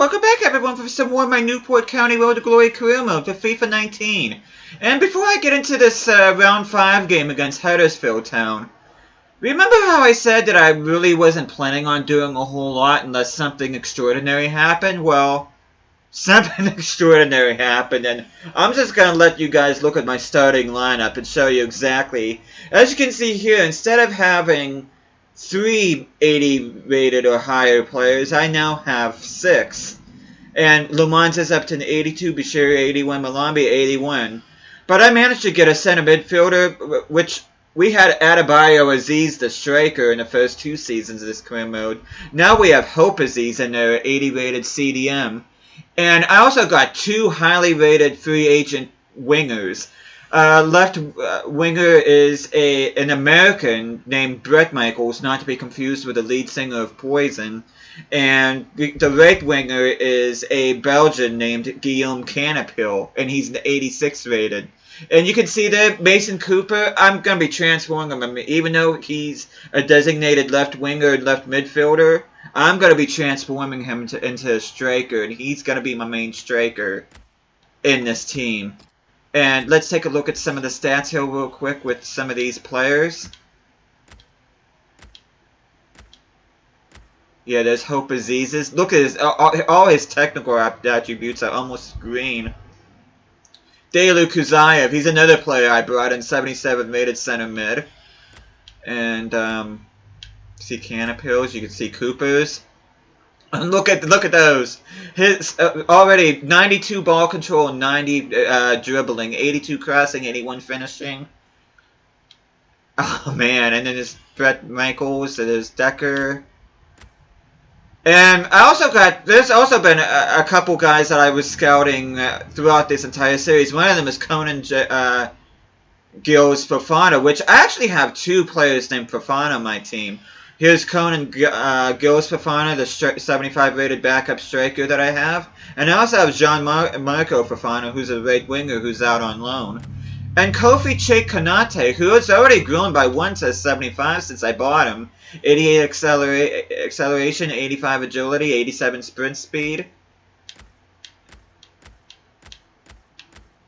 welcome back everyone for some more of my Newport County Road to Glory career mode for FIFA 19. And before I get into this round 5 game against Huddersfield Town, remember how I said that I really wasn't planning on doing a whole lot unless something extraordinary happened? Well, something extraordinary happened, and I'm just going to let you guys look at my starting lineup and show you exactly. As you can see here, instead of having 3 80 rated or higher players, I now have 6. And Lamont is up to an 82, Bashir 81, Malambi 81. But I managed to get a center midfielder, which we had Adebayo Aziz, the striker, in the first 2 seasons of this career mode. Now we have Hope Aziz in there, 80 rated CDM. And I also got 2 highly rated free agent wingers. Left winger is an American named Brett Michaels, not to be confused with the lead singer of Poison. And the right winger is a Belgian named Guillaume Canapil, and he's an 86 rated. And you can see there, Mason Cooper, I'm going to be transforming him. Even though he's a designated left winger and left midfielder, I'm going to be transforming him into a striker, and he's going to be my main striker in this team. And let's take a look at some of the stats here real quick with some of these players. Yeah, there's Hope Aziz's. Look at his, all his technical attributes are almost green. Delu Kuzayev, he's another player I brought in, 77 rated center mid. And see Canapils, you can see Cooper's. And look at those. His already 92 ball control, 90 dribbling, 82 crossing, 81 finishing. Oh man, and then there's Brett Michaels, there's Decker. And there's also been a couple guys that I was scouting throughout this entire series. One of them is Conan Gilles Fofana, which I actually have 2 players named Fofana on my team. Here's Conan Gilles Fofana, the 75 rated backup striker that I have. And I also have Marco Fofana, who's a right winger who's out on loan. And Kofi Che Konate, who has already grown by 1 to 75 since I bought him. 88 acceleration, 85 agility, 87 sprint speed.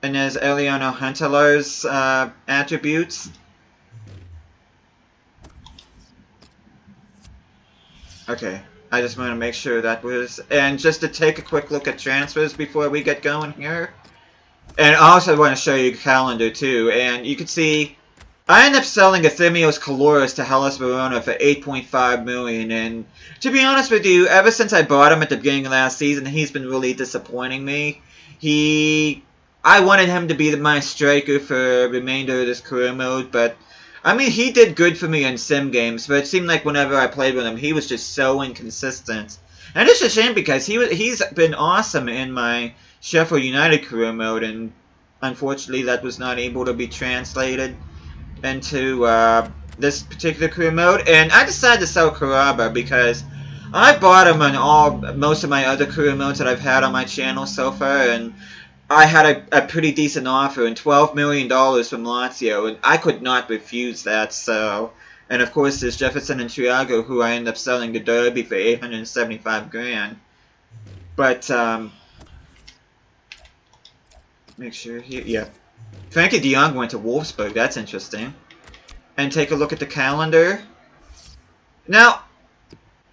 And there's Eliano Huntelaar's attributes. Okay, I just want to make sure that was... And just to take a quick look at transfers before we get going here. And I also want to show you the calendar too. And you can see, I ended up selling Ephemios Kaloris to Hellas Verona for $8.5 million. And to be honest with you, ever since I bought him at the beginning of last season, he's been really disappointing me. I wanted him to be my striker for the remainder of this career mode, but... I mean, he did good for me in sim games, but it seemed like whenever I played with him, he was just so inconsistent. And it's a shame because he's been awesome in my Sheffield United career mode, and unfortunately that was not able to be translated into this particular career mode. And I decided to sell Karaba because I bought him on most of my other career modes that I've had on my channel so far, and I had a pretty decent offer, and $12 million from Lazio, and I could not refuse that, so... And of course there's Jefferson and Triago, who I ended up selling to Derby for $875 grand. But, make sure here, yeah. Frankie de Jong went to Wolfsburg, that's interesting. And take a look at the calendar. Now,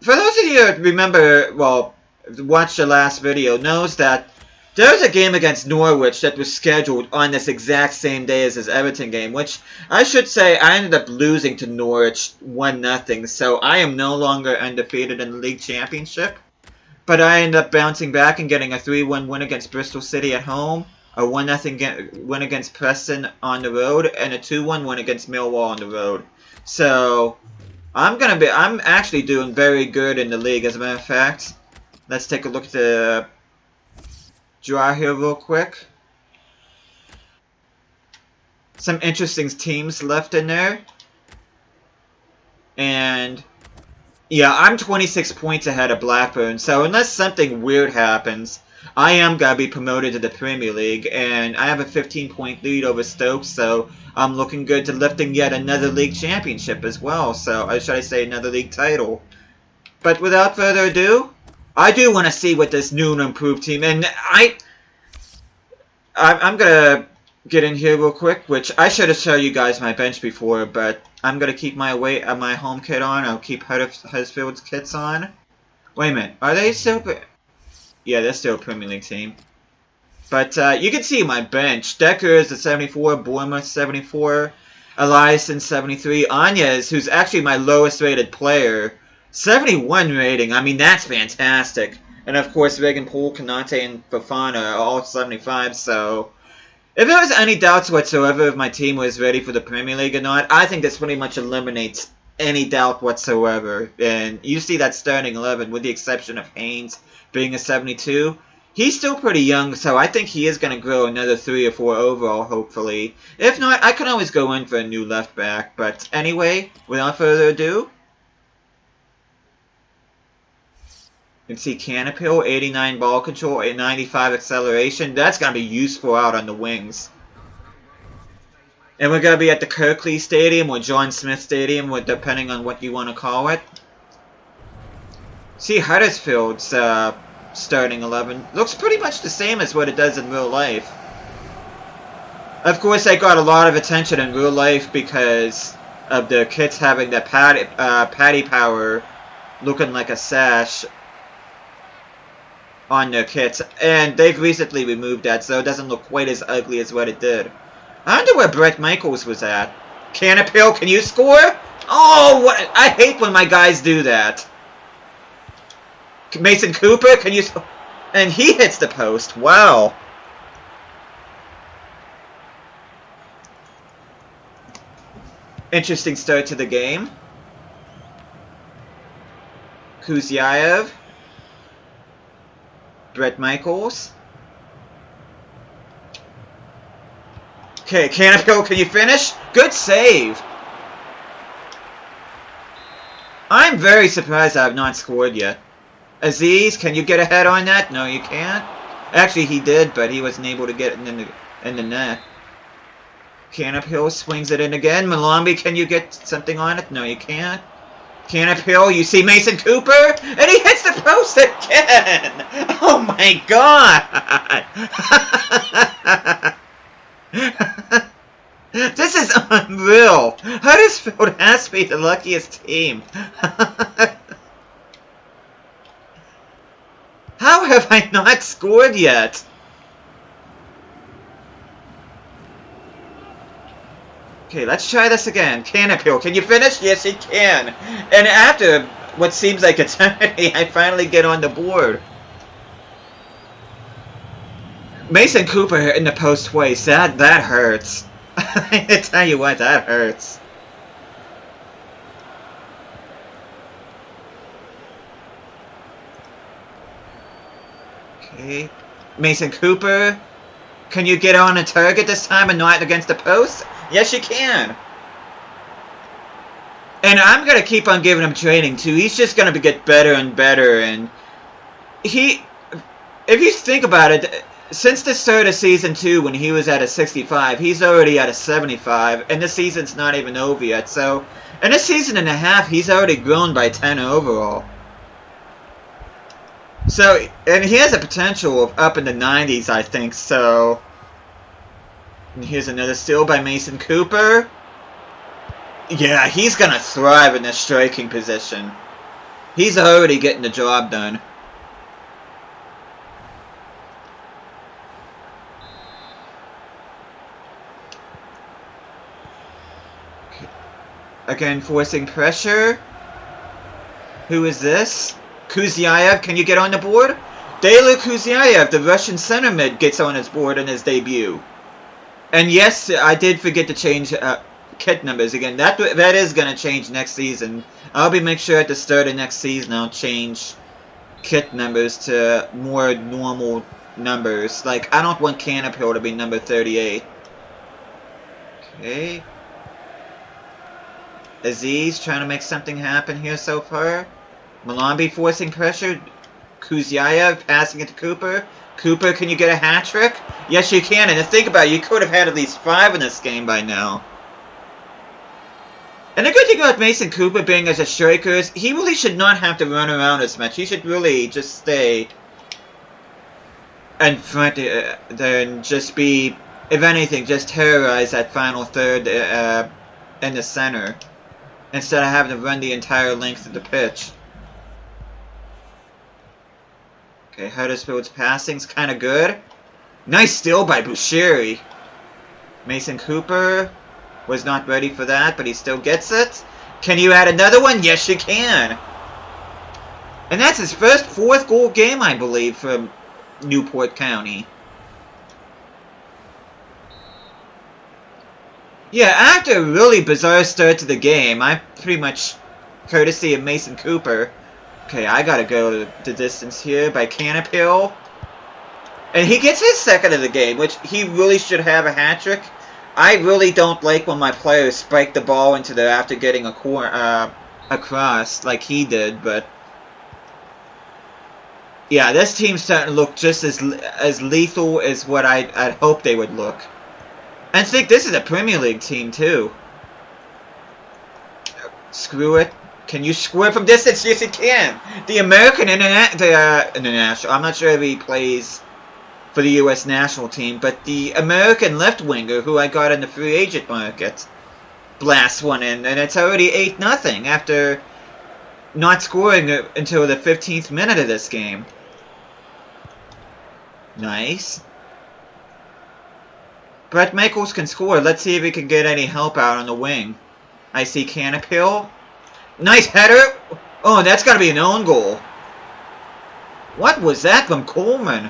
for those of you that remember, well, watched the last video, knows that there was a game against Norwich that was scheduled on this exact same day as this Everton game, which I should say I ended up losing to Norwich 1-0, so I am no longer undefeated in the league championship. But I ended up bouncing back and getting a 3-1 win against Bristol City at home, a 1-0 win against Preston on the road, and a 2-1 win against Millwall on the road. So I'm actually doing very good in the league. As a matter of fact, let's take a look at the draw here real quick. Some interesting teams left in there. And yeah, I'm 26 points ahead of Blackburn, so unless something weird happens, I am going to be promoted to the Premier League, and I have a 15-point lead over Stoke, so I'm looking good to lifting yet another league championship as well, so, or should I say another league title. But without further ado, I do want to see what this new and improved team, and I'm gonna get in here real quick, which I should have shown you guys my bench before, but I'm gonna keep my my home kit on. I'll keep Huddersfield's kits on. Wait a minute, are they still? Yeah, they're still a Premier League team. But you can see my bench. Decker is a 74, Bournemouth 74, Eliasson 73, Anyes, who's actually my lowest rated player, 71 rating. I mean, that's fantastic. And of course, Regan Poole, Kanate, and Fofana are all 75, so if there was any doubts whatsoever if my team was ready for the Premier League or not, I think this pretty much eliminates any doubt whatsoever. And you see that starting 11, with the exception of Haynes being a 72. He's still pretty young, so I think he is going to grow another 3 or 4 overall, hopefully. If not, I can always go in for a new left back. But anyway, without further ado, you can see Canapil, 89 ball control, 95 acceleration. That's going to be useful out on the wings. And we're going to be at the Kirkley Stadium or John Smith Stadium, depending on what you want to call it. See, Huddersfield's starting 11 looks pretty much the same as what it does in real life. Of course, they got a lot of attention in real life because of the kits having the Paddy Power looking like a sash on their kits. And they've recently removed that, so it doesn't look quite as ugly as what it did. I wonder where Brett Michaels was at. Canapil, can you score? Oh, what? I hate when my guys do that. Mason Cooper, can you... And he hits the post. Wow. Interesting start to the game. Kuzyaev. Brett Michaels. Okay, Canapil, can you finish? Good save. I'm very surprised I have not scored yet. Aziz, can you get ahead on that? No, you can't. Actually, he did, but he wasn't able to get it in the net. Canapil swings it in again. Malombi, can you get something on it? No, you can't. Canapil, you see Mason Cooper? And he hits the post again! Oh my god! This is unreal. Huddersfield has to be the luckiest team. How have I not scored yet? Okay, let's try this again. Canapil, can you finish? Yes, he can. And after what seems like eternity, I finally get on the board. Mason Cooper hitting the post twice. That hurts. I tell you what, that hurts. Okay. Mason Cooper. Can you get on a target this time and not against the post? Yes, you can. And I'm going to keep on giving him training, too. He's just going to get better and better. And if you think about it, since the start of Season 2, when he was at a 65, he's already at a 75. And the season's not even over yet. So, in a season and a half, he's already grown by 10 overall. So, and he has a potential of up in the 90s, I think, so... And here's another steal by Mason Cooper. Yeah, he's gonna thrive in this striking position. He's already getting the job done. Again, forcing pressure. Who is this? Kuzyaev, can you get on the board? Daily Kuzyaev, the Russian center mid, gets on his board in his debut. And yes, I did forget to change kit numbers again. That is going to change next season. I'll make sure at the start of next season I'll change kit numbers to more normal numbers. Like, I don't want Canapil to be number 38. Okay. Aziz trying to make something happen here so far. Malombi forcing pressure. Kuzyaev passing it to Cooper. Cooper, can you get a hat trick? Yes, you can. And think about it, you could have had at least 5 in this game by now. And the good thing about Mason Cooper being as a striker is he really should not have to run around as much. He should really just stay in front then just be, if anything, just terrorize that final third in the center instead of having to run the entire length of the pitch. Okay, Huddersfield's passing's kind of good. Nice steal by Bushiri. Mason Cooper was not ready for that, but he still gets it. Can you add another one? Yes, you can. And that's his first fourth goal game, I believe, for Newport County. Yeah, after a really bizarre start to the game, I pretty much, courtesy of Mason Cooper. Okay, I gotta go the distance here by Canapil. And he gets his second of the game, which he really should have a hat-trick. I really don't like when my players spike the ball into there after getting a cross like he did, but yeah, this team's starting to look just as lethal as what I'd hope they would look. And think this is a Premier League team too. Screw it. Can you score from distance? Yes, you can. The American international. I'm not sure if he plays for the U.S. national team, but the American left winger who I got in the free agent market blasts one in, and it's already 8-0 after not scoring until the 15th minute of this game. Nice. Brett Michaels can score. Let's see if he can get any help out on the wing. I see Canapil. Nice header. Oh, that's got to be an own goal. What was that from Coleman?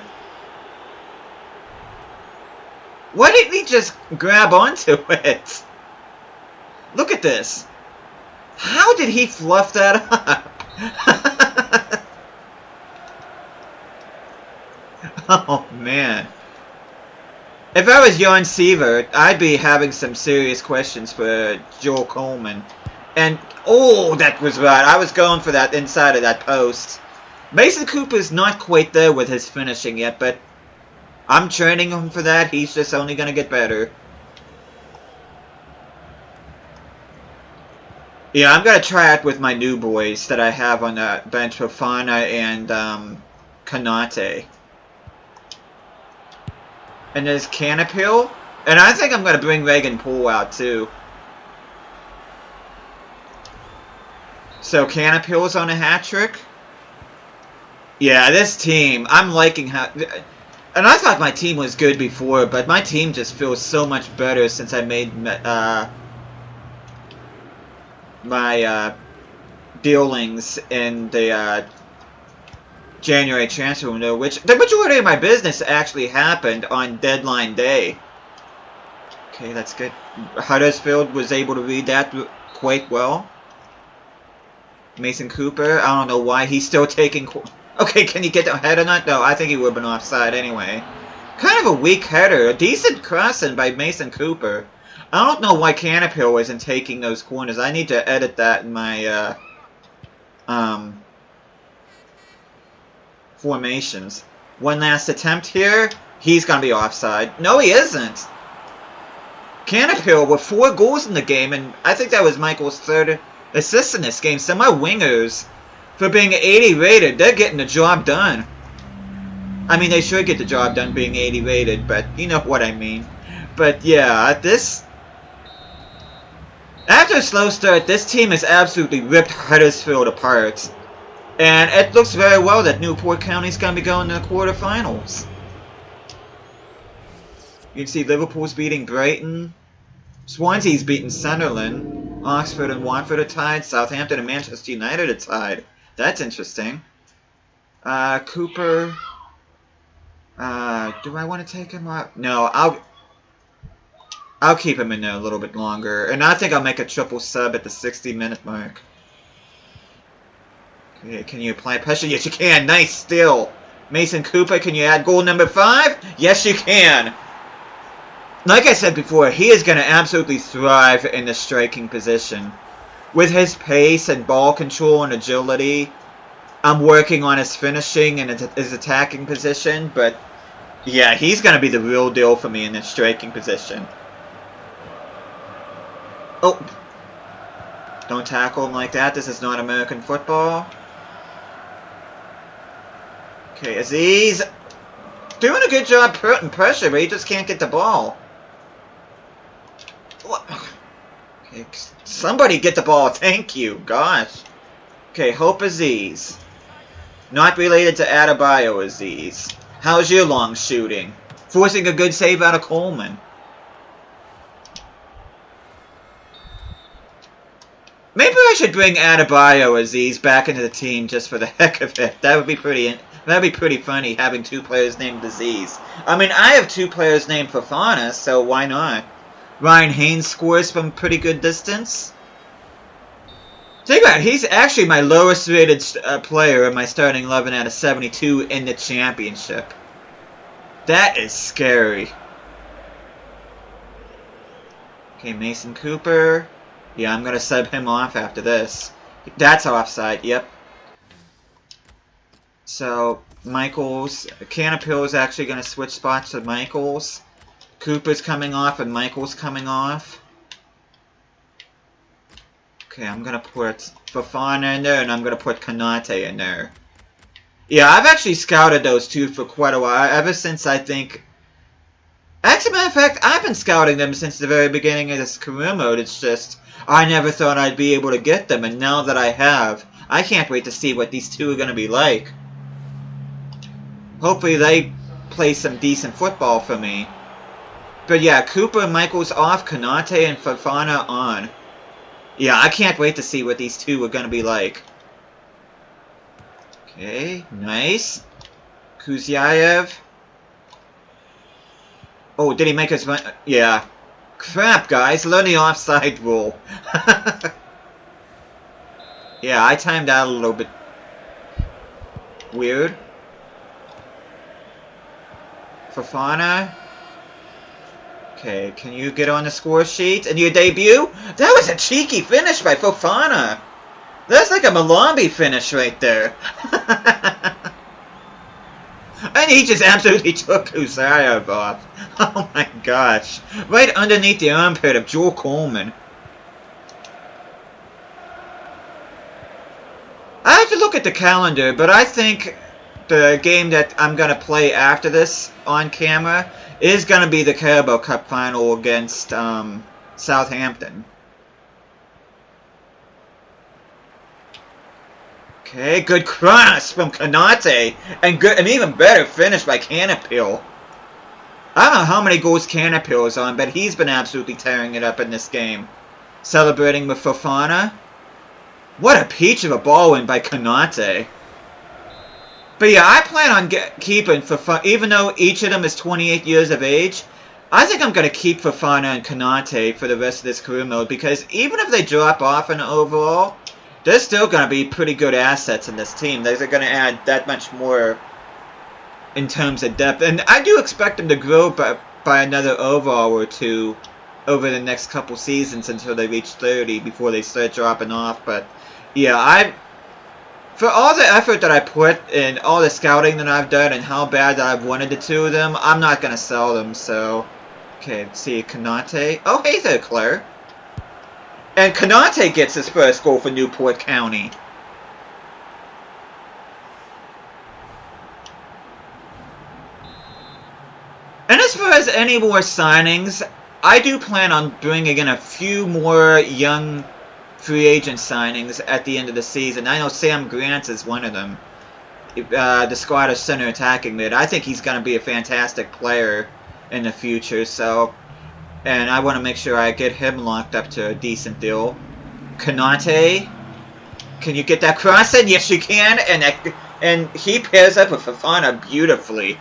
Why didn't he just grab onto it? Look at this. How did he fluff that up? Oh, man. If I was Jan Sievert, I'd be having some serious questions for Joel Coleman. And, oh, that was right. I was going for that inside of that post. Mason Cooper's not quite there with his finishing yet, but I'm training him for that. He's just only going to get better. Yeah, I'm going to try it with my new boys that I have on the bench, Fofana and Kanate. And there's Canapil. And I think I'm going to bring Reagan Poole out too. So Canapil's on a hat-trick. Yeah, this team, I'm liking how... And I thought my team was good before, but my team just feels so much better since I made my dealings in the January transfer window, which the majority of my business actually happened on deadline day. Okay, that's good. Huddersfield was able to read that quite well. Mason Cooper, I don't know why he's still taking... Okay, can he get the head or not? No, I think he would have been offside anyway. Kind of a weak header. A decent crossing by Mason Cooper. I don't know why Canapil isn't taking those corners. I need to edit that in my formations. One last attempt here. He's going to be offside. No, he isn't. Canapil with 4 goals in the game, and I think that was Michael's 3rd assist in this game. So my wingers, for being 80 rated, they're getting the job done. I mean, they should get the job done being 80 rated, but you know what I mean. But yeah, after a slow start, this team has absolutely ripped Huddersfield apart. And it looks very well that Newport County's going to be going to the quarterfinals. You can see Liverpool's beating Brighton. Swansea's beating Sunderland. Oxford and Watford are tied. Southampton and Manchester United are tied. That's interesting. Cooper. Do I want to take him out? No, I'll keep him in there a little bit longer. And I think I'll make a triple sub at the 60-minute mark. Okay, can you apply pressure? Yes, you can. Nice steal. Mason Cooper, can you add goal number 5? Yes, you can. Like I said before, he is going to absolutely thrive in the striking position. With his pace and ball control and agility, I'm working on his finishing and his attacking position, but yeah, he's going to be the real deal for me in the striking position. Oh. Don't tackle him like that. This is not American football. Okay, Aziz doing a good job putting pressure, but he just can't get the ball. Okay, somebody get the ball. Thank you. Gosh. Okay, Hope Aziz. Not related to Adebayo Aziz. How's your long shooting? Forcing a good save out of Coleman. Maybe I should bring Adebayo Aziz back into the team just for the heck of it. That would be pretty funny, having two players named Aziz. I mean, I have two players named Fofana, so why not? Ryan Haynes scores from pretty good distance. Think about it, he's actually my lowest rated player in my starting 11 out of 72 in the championship. That is scary. Okay, Mason Cooper. Yeah, I'm going to sub him off after this. That's offside, yep. So, Michaels. Canapil is actually going to switch spots to Michaels. Cooper's coming off and Michaels coming off. Okay, I'm going to put Fofana in there and I'm going to put Konate in there. Yeah, I've actually scouted those two for quite a while. Ever since I think... As a matter of fact, I've been scouting them since the very beginning of this career mode. It's just, I never thought I'd be able to get them. And now that I have, I can't wait to see what these two are going to be like. Hopefully they play some decent football for me. But yeah, Cooper and Michaels off, Konate and Fofana on. Yeah, I can't wait to see what these two are going to be like. Okay, nice. Kuzyaev. Oh, did he make his... Yeah. Crap, guys. Learn the offside rule. Yeah, I timed out a little bit weird. Fofana. Okay, can you get on the score sheet in your debut? That was a cheeky finish by Fofana. That's like a Malombi finish right there. And he just absolutely took Kuzyaev off. Oh my gosh. Right underneath the armpit of Joel Coleman. I have to look at the calendar, but I think the game that I'm going to play after this on camera is going to be the Carabao Cup final against Southampton. Okay, good cross from Konate, and an even better finish by Canapil. I don't know how many goals Canapil is on, but he's been absolutely tearing it up in this game. Celebrating with Fofana. What a peach of a ball win by Konate. But yeah, I plan on keeping Fofana, even though each of them is 28 years of age. I think I'm going to keep Fofana and Konate for the rest of this career mode, because even if they drop off in overall, they're still going to be pretty good assets in this team. They're going to add that much more in terms of depth. And I do expect them to grow by another overall or two over the next couple seasons until they reach 30 before they start dropping off. But yeah, for all the effort that I put in, all the scouting that I've done, and how bad that I've wanted the two of them, I'm not going to sell them. So, okay, let's see, Konate. Oh, hey there, Claire. And Konate gets his first goal for Newport County. And as far as any more signings, I do plan on bringing in a few more young free agent signings at the end of the season. I know Sam Grant is one of them. The Scottish center attacking mid. I think he's going to be a fantastic player in the future, so... And I want to make sure I get him locked up to a decent deal. Konate, can you get that cross in? Yes, you can. And he pairs up with Fofana beautifully.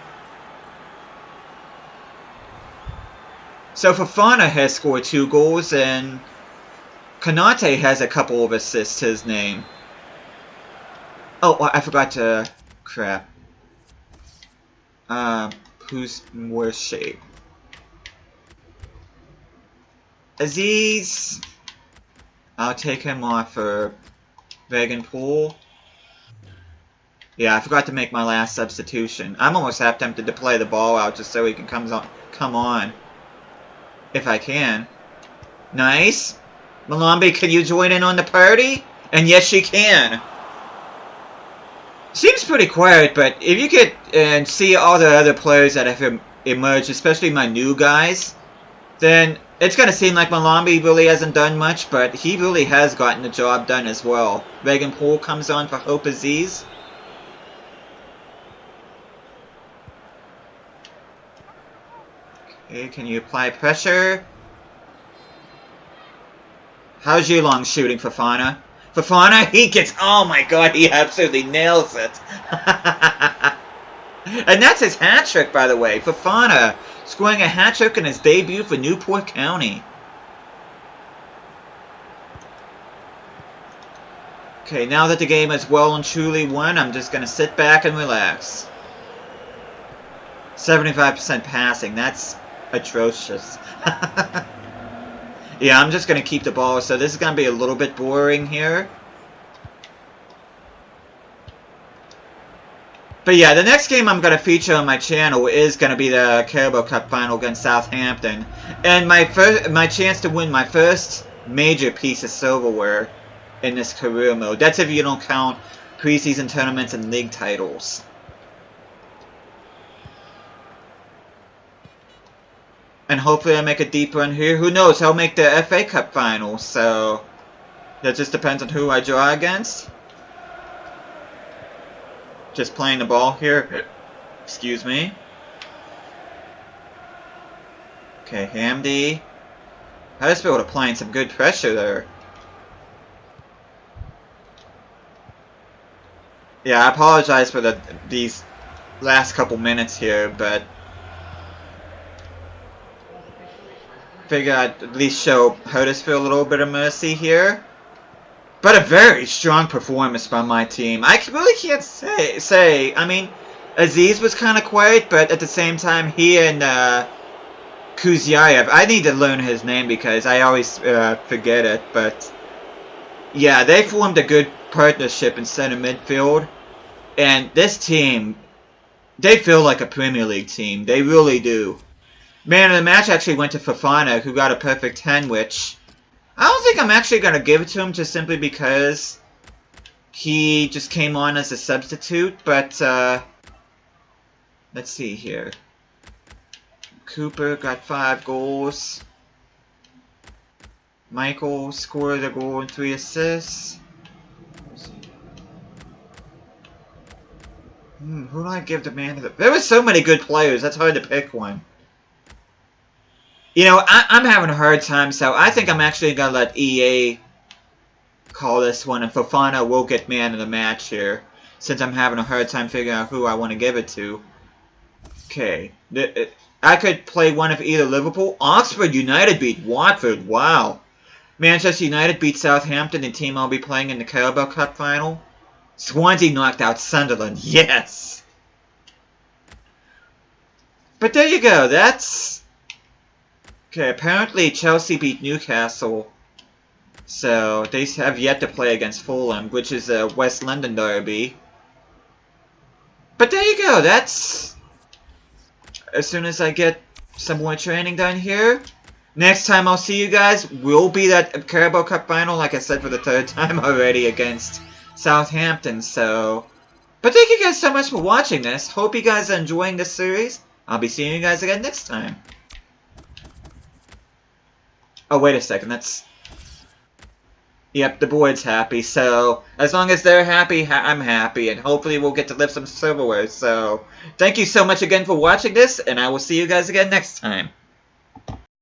So Fofana has scored 2 goals, and Konate has a couple of assists to his name. Oh, I forgot to... Crap. Who's worse shape? Aziz, I'll take him off for Vegan-Poole. Yeah, I forgot to make my last substitution. I'm almost half tempted to play the ball out just so he can come on. If I can. Nice. Malombi, can you join in on the party? And yes, she can. Seems pretty quiet, but if you get and see all the other players that have emerged, especially my new guys, then it's going to seem like Malombi really hasn't done much, but he really has gotten the job done as well. Reagan Poole comes on for Hope Aziz. Okay, can you apply pressure? How's Yulong shooting, Fofana? Fofana, he gets... Oh my god, he absolutely nails it. And that's his hat trick, by the way. Fofana scoring a hat trick in his debut for Newport County. Okay, now that the game is well and truly won, I'm just going to sit back and relax. 75% passing, that's atrocious. Yeah, I'm just going to keep the ball, so this is going to be a little bit boring here. But yeah, the next game I'm going to feature on my channel is going to be the Carabao Cup final against Southampton. And my chance to win my first major piece of silverware in this career mode. That's if you don't count preseason tournaments and league titles. And hopefully I make a deep run here. Who knows, I'll make the FA Cup final, so that just depends on who I draw against. Just playing the ball here. Excuse me. Okay, Hamdi. Huddersfield applying some good pressure there. Yeah, I apologize for these last couple minutes here, but figure I'd at least show Huddersfield a little bit of mercy here. But a very strong performance by my team. I really can't say. I mean, Aziz was kind of quiet, but at the same time, he and Kuzyaev, I need to learn his name because I always forget it. But yeah, they formed a good partnership in center midfield. And this team, they feel like a Premier League team. They really do. Man of the match actually went to Fofana, who got a perfect 10, which I don't think I'm actually going to give it to him just simply because he just came on as a substitute. But, let's see here. Cooper got 5 goals. Michael scored a goal and 3 assists. Who do I give the man of the... There were so many good players, that's hard to pick one. You know, I'm having a hard time, so I think I'm actually going to let EA call this one, and Fofana will get man of the match here, since I'm having a hard time figuring out who I want to give it to. Okay. I could play one of either Liverpool. Oxford United beat Watford, wow. Manchester United beat Southampton, the team I'll be playing in the Carabao Cup final. Swansea knocked out Sunderland, yes! But there you go, that's... Okay, apparently Chelsea beat Newcastle, so they have yet to play against Fulham, which is a West London derby. But there you go, that's... As soon as I get some more training done here, next time I'll see you guys will be that Carabao Cup final, like I said for the 3rd time already, against Southampton, so... But thank you guys so much for watching this. Hope you guys are enjoying this series. I'll be seeing you guys again next time. Oh, wait a second, that's... Yep, the board's happy, so as long as they're happy, I'm happy, and hopefully we'll get to lift some silverware, so thank you so much again for watching this, and I will see you guys again next time.